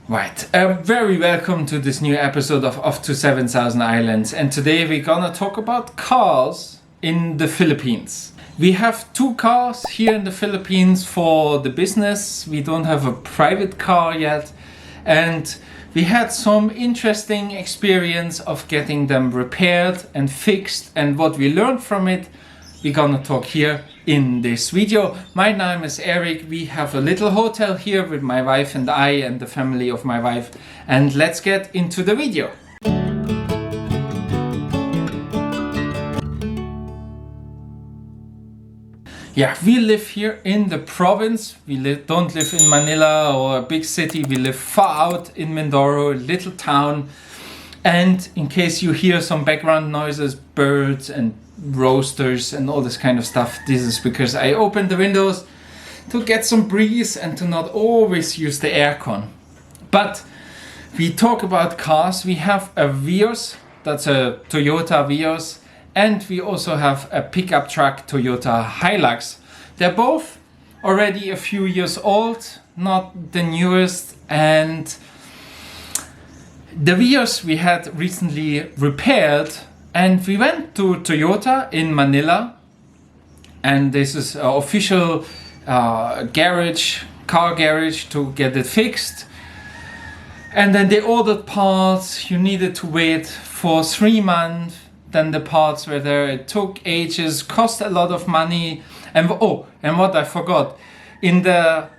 Right, very welcome to this new episode of to 7,000 Islands, and today we're gonna talk about cars in the Philippines. We have two cars here in the Philippines for the business. We don't have a private car yet, and we had some interesting experience of getting them repaired and fixed, and what we learned from it we're gonna talk here in this video. My name is Eric. We have a little hotel here with my wife and I and the family of my wife, and let's get into the video. Yeah, we live here in the province. We don't live in Manila or a big city. We live far out in Mindoro, a little town. And in case you hear some background noises, birds and roasters and all this kind of stuff, this is because I opened the windows to get some breeze and to not always use the aircon. But we talk about cars. We have a Vios, that's a Toyota Vios, and we also have a pickup truck Toyota Hilux. They're both already a few years old, not the newest, and the Vios we had recently repaired, and we went to Toyota in Manila, and this is an official garage, car garage, to get it fixed. And then they ordered parts. You needed to wait for 3 months. Then the parts were there. It took ages, cost a lot of money. And what I forgot, in the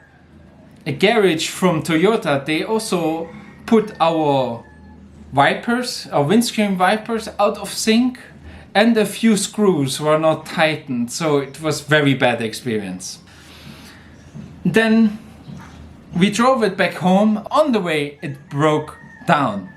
garage from Toyota, they also put our wipers, our windscreen wipers, out of sync, and a few screws were not tightened, so it was very bad experience. Then we drove it back home. On the way it broke down,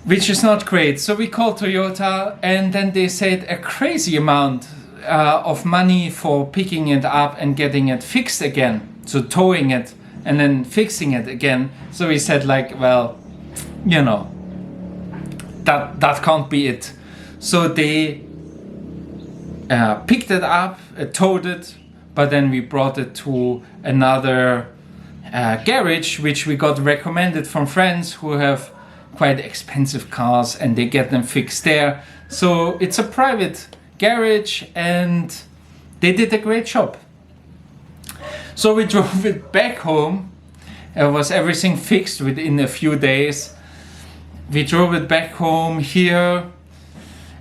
which is not great. So we called Toyota, and then they said a crazy amount of money for picking it up and getting it fixed again, so towing it and then fixing it again. So we said, like, well, you know, that can't be it. So they picked it up, towed it, but then we brought it to another garage, which we got recommended from friends who have quite expensive cars, and they get them fixed there. So it's a private garage, and they did a great job. So we drove it back home. It was everything fixed within a few days. We drove it back home here,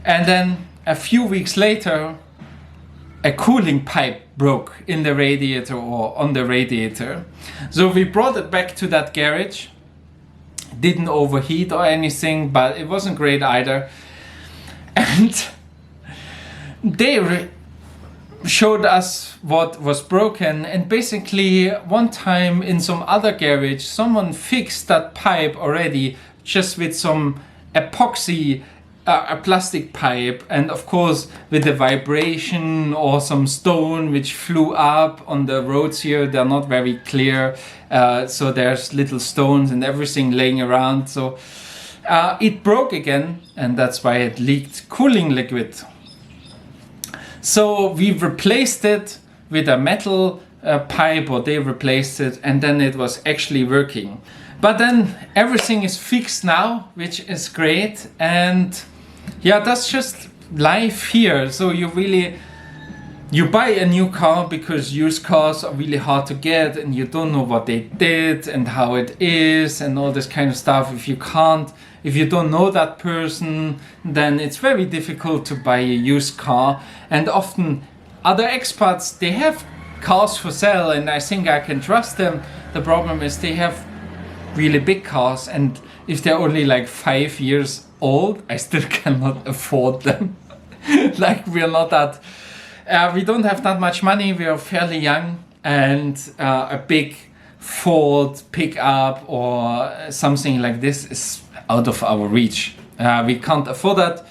and then a few weeks later a cooling pipe broke in the radiator, or on the radiator. So we brought it back to that garage. Didn't overheat or anything, but it wasn't great either. And they showed us what was broken, and basically one time in some other garage someone fixed that pipe already, just with some epoxy, a plastic pipe, and of course with the vibration or some stone which flew up on the roads here. They're not very clear, so there's little stones and everything laying around. So it broke again, and that's why it leaked cooling liquid. So we replaced it with a metal pipe, or they replaced it, and then it was actually working. But then everything is fixed now, which is great. And yeah, that's just life here. So you buy a new car because used cars are really hard to get, and you don't know what they did and how it is and all this kind of stuff. If you don't know that person, then it's very difficult to buy a used car. And often other expats, they have cars for sale, and I think I can trust them. The problem is they have really big cars, and if they're only like 5 years old, I still cannot afford them. Like, we don't have that much money. We are fairly young, and a big Ford pickup or something like this is out of our reach. We can't afford that.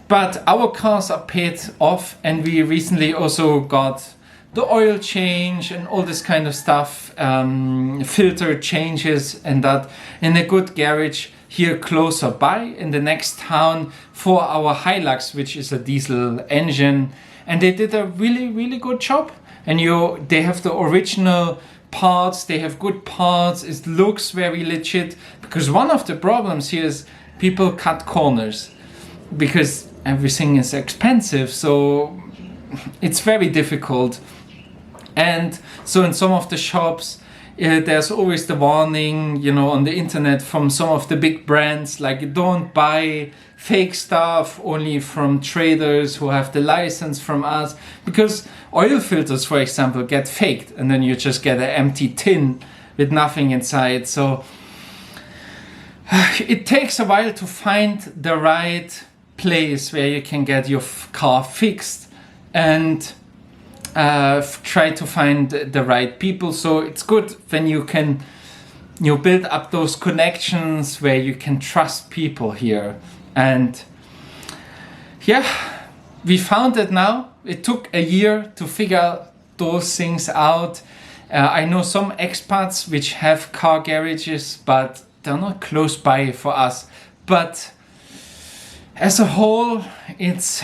But our cars are paid off, and we recently also got the oil change and all this kind of stuff, filter changes, and that in a good garage here closer by in the next town for our Hilux, which is a diesel engine. And they did a really good job. And they have the original parts, they have good parts, it looks very legit. Because one of the problems here is people cut corners because everything is expensive, so it's very difficult. And so in some of the shops, there's always the warning, you know, on the internet from some of the big brands, like don't buy fake stuff only from traders who have the license from us, because oil filters, for example, get faked and then you just get an empty tin with nothing inside. So it takes a while to find the right place where you can get your car fixed and try to find the right people. So it's good when you can build up those connections where you can trust people here. And yeah, we found it now. It took a year to figure those things out. I know some expats which have car garages, but they're not close by for us. But as a whole, it's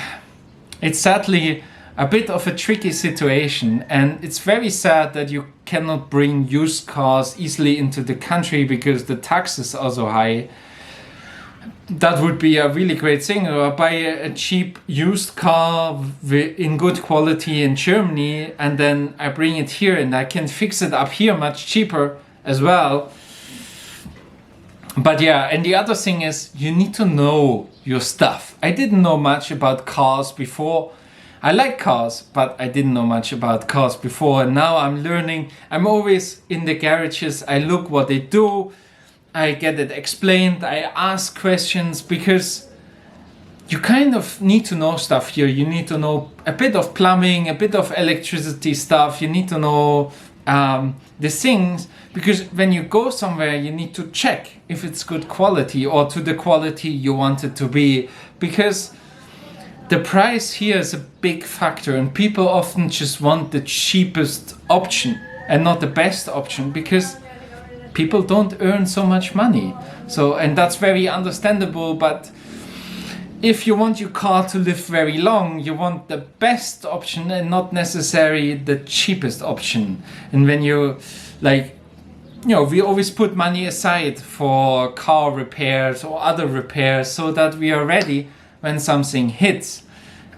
sadly a bit of a tricky situation, and it's very sad that you cannot bring used cars easily into the country because the taxes are so high. That would be a really great thing, or buy a cheap used car in good quality in Germany, and then I bring it here and I can fix it up here much cheaper as well. But yeah, and the other thing is you need to know your stuff. I didn't know much about cars before. I like cars, but I didn't know much about cars before, and now I'm learning. I'm always in the garages, I look what they do, I get it explained, I ask questions, because you kind of need to know stuff here. You need to know a bit of plumbing, a bit of electricity stuff, you need to know the things, because when you go somewhere you need to check if it's good quality or to the quality you want it to be, because the price here is a big factor, and people often just want the cheapest option and not the best option because people don't earn so much money. So, and that's very understandable, but if you want your car to live very long, you want the best option and not necessarily the cheapest option. And when you, like, you know, we always put money aside for car repairs or other repairs so that we are ready when something hits.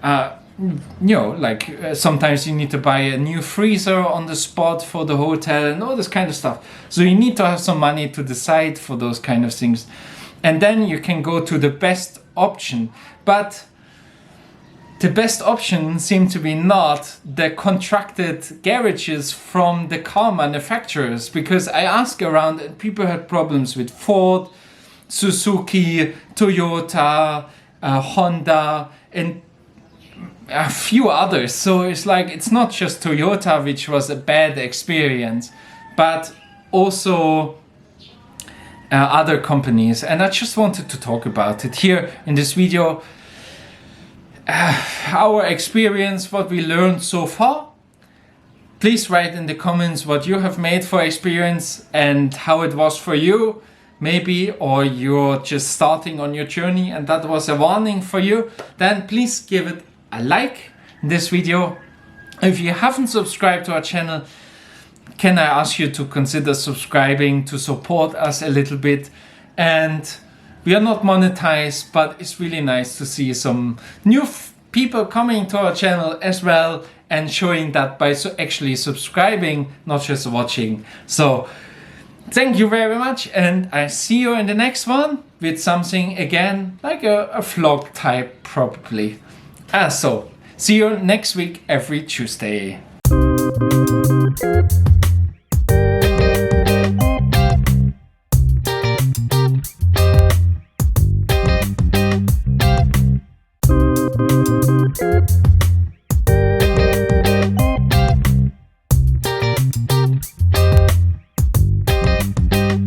You know, like sometimes you need to buy a new freezer on the spot for the hotel and all this kind of stuff. So you need to have some money to decide for those kind of things. And then you can go to the best option. But the best option seemed to be not the contracted garages from the car manufacturers, because I asked around and people had problems with Ford, Suzuki, Toyota, Honda, and a few others. So it's like, it's not just Toyota which was a bad experience, but also other companies. And I just wanted to talk about it here in this video. Our experience, what we learned so far. Please write in the comments what you have made for experience and how it was for you. Maybe, or you're just starting on your journey and that was a warning for you, then please give it a like in this video. If you haven't subscribed to our channel, can I ask you to consider subscribing to support us a little bit? And we are not monetized, but it's really nice to see some new people coming to our channel as well and showing that by actually subscribing, not just watching. So thank you very much, and I see you in the next one with something again like a vlog type probably. So see you next week every Tuesday.